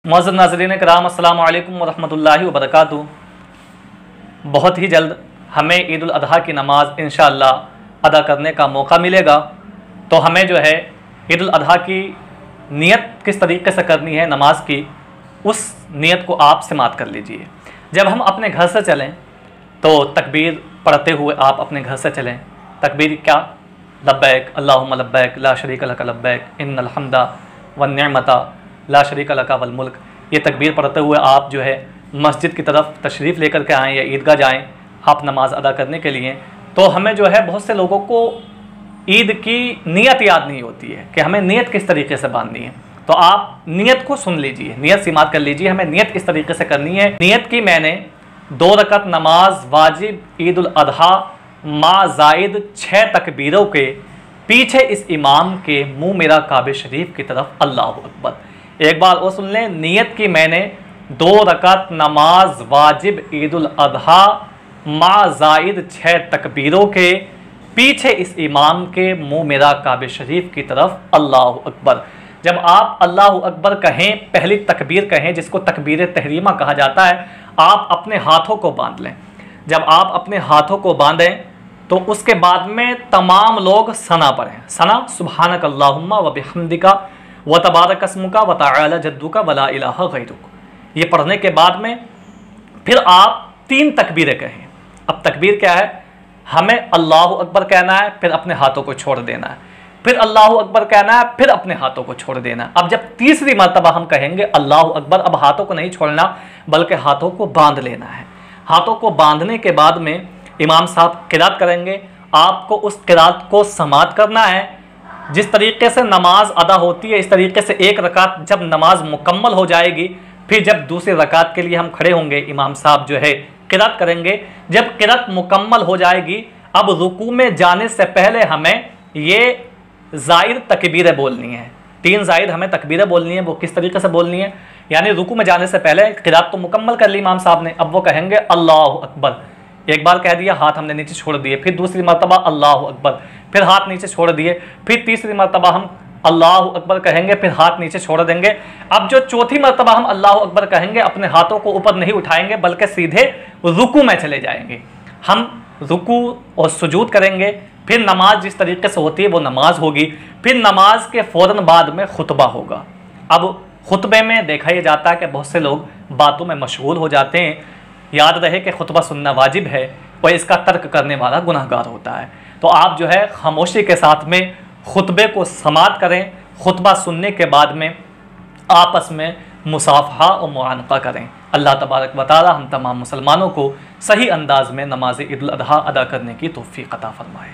मुअज़्ज़ज़ नाज़रीन किराम, अस्सलामु अलैकुम वरहमतुल्लाहि वबरकातुहू। बहुत ही जल्द हमें ईद उल अज़हा की नमाज़ इंशाअल्लाह अदा करने का मौका मिलेगा। तो हमें जो है ईद उल अज़हा की नियत किस तरीके से करनी है नमाज की, उस नियत को आप समात कर लीजिए। जब हम अपने घर से चलें तो तकबीर पढ़ते हुए आप अपने घर से चलें। तकबीर क्या? लब्बैक अल्लाहुम्मा लब्बैक ला शरीका लक लब्बैक इन्नल हम्दा वन निअमता ला शरीका लक वल मुल्क। ये तकबीर पढ़ते हुए आप जो है मस्जिद की तरफ तशरीफ़ लेकर के आएँ या ईदगाह जाएँ आप नमाज़ अदा करने के लिए। तो हमें जो है बहुत से लोगों को ईद की नियत याद नहीं होती है कि हमें नियत किस तरीके से बांधनी है। तो आप नियत को सुन लीजिए, नियत समात कर लीजिए। हमें नियत इस तरीके से करनी है। नियत की मैंने 2 रकत नमाज वाजिब ईद उल अज़हा मा ज़ायद 6 तकबीरों के पीछे इस इमाम के मुँह मेरा काबे शरीफ की तरफ अल्लाहु अकबर। एक बार और सुन लें। नियत की मैंने 2 रकत नमाज वाजिब ईद उल अज़हा मा ज़ायद 6 तकबीरों के पीछे इस इमाम के मुँह मेरा काबे शरीफ की तरफ अल्लाहु अकबर। जब आप अल्लाहु अकबर कहें, पहली तकबीर कहें जिसको तकबीर तहरीमा कहा जाता है, आप अपने हाथों को बांध लें। जब आप अपने हाथों को बांधें तो उसके बाद में तमाम लोग सना पढ़ें। सना सुब्हानक अल्लाहुम्मा व बिहम्दिका व तबारक अस्मुका व तआला जद्दुका व ला इलाहा गैरुक। ये पढ़ने के बाद में फिर आप 3 तकबीरें कहें। अब तकबीर क्या है? हमें अल्लाहु अकबर कहना है, फिर अपने हाथों को छोड़ देना है, फिर अल्लाहु अकबर कहना है, फिर अपने हाथों को छोड़ देना है। अब जब तीसरी मर्तबा हम कहेंगे अल्लाहु अकबर, अब हाथों को नहीं छोड़ना बल्कि हाथों को बांध लेना है। हाथों को बांधने के बाद में इमाम साहब किरात करेंगे। आपको उस किरात को समात करना है। जिस तरीके से नमाज अदा होती है इस तरीके से 1 रकात जब नमाज मुकम्मल हो जाएगी, फिर जब दूसरी रकात के लिए हम खड़े होंगे इमाम साहब जो है किरात करेंगे। जब किरात मुकम्मल हो जाएगी, अब रुकू में जाने से पहले हमें ये ज़ायद तकबीरें बोलनी है। 3 ज़ायद हमें तकबीरें बोलनी है। वो किस तरीके से बोलनी है? यानी रुकू में जाने से पहले किरात तो मुकम्मल कर ली इमाम साहब ने, अब वो कहेंगे अल्लाहु अकबर। एक बार कह दिया, हाथ हमने नीचे छोड़ दिए, फिर दूसरी मर्तबा अल्लाहु अकबर, फिर हाथ नीचे छोड़ दिए, फिर तीसरी मर्तबा हम अल्लाहु अकबर कहेंगे, फिर हाथ नीचे छोड़ देंगे। अब जो चौथी मर्तबा हम अल्लाहु अकबर कहेंगे, अपने हाथों को ऊपर नहीं उठाएंगे बल्कि सीधे रुकू में चले जाएंगे। हम रुकू और सुजूद करेंगे। फिर नमाज जिस तरीके से होती है वो नमाज होगी। फिर नमाज के फ़ौरन बाद में खुतबा होगा। अब खुतबे में देखा यह जाता है कि बहुत से लोग बातों में मशगूल हो जाते हैं। याद रहे कि खुतबा सुनना वाजिब है और इसका तर्क करने वाला गुनहगार होता है। तो आप जो है खामोशी के साथ में खुतबे को समात करें। खुतबा सुनने के बाद में आपस में मुसाफहा और मुआनका करें। अल्लाह तबारक व तआला हम तमाम मुसलमानों को सही अंदाज में नमाज ईद उल अज़हा अदा करने की तौफीक अता फरमाए।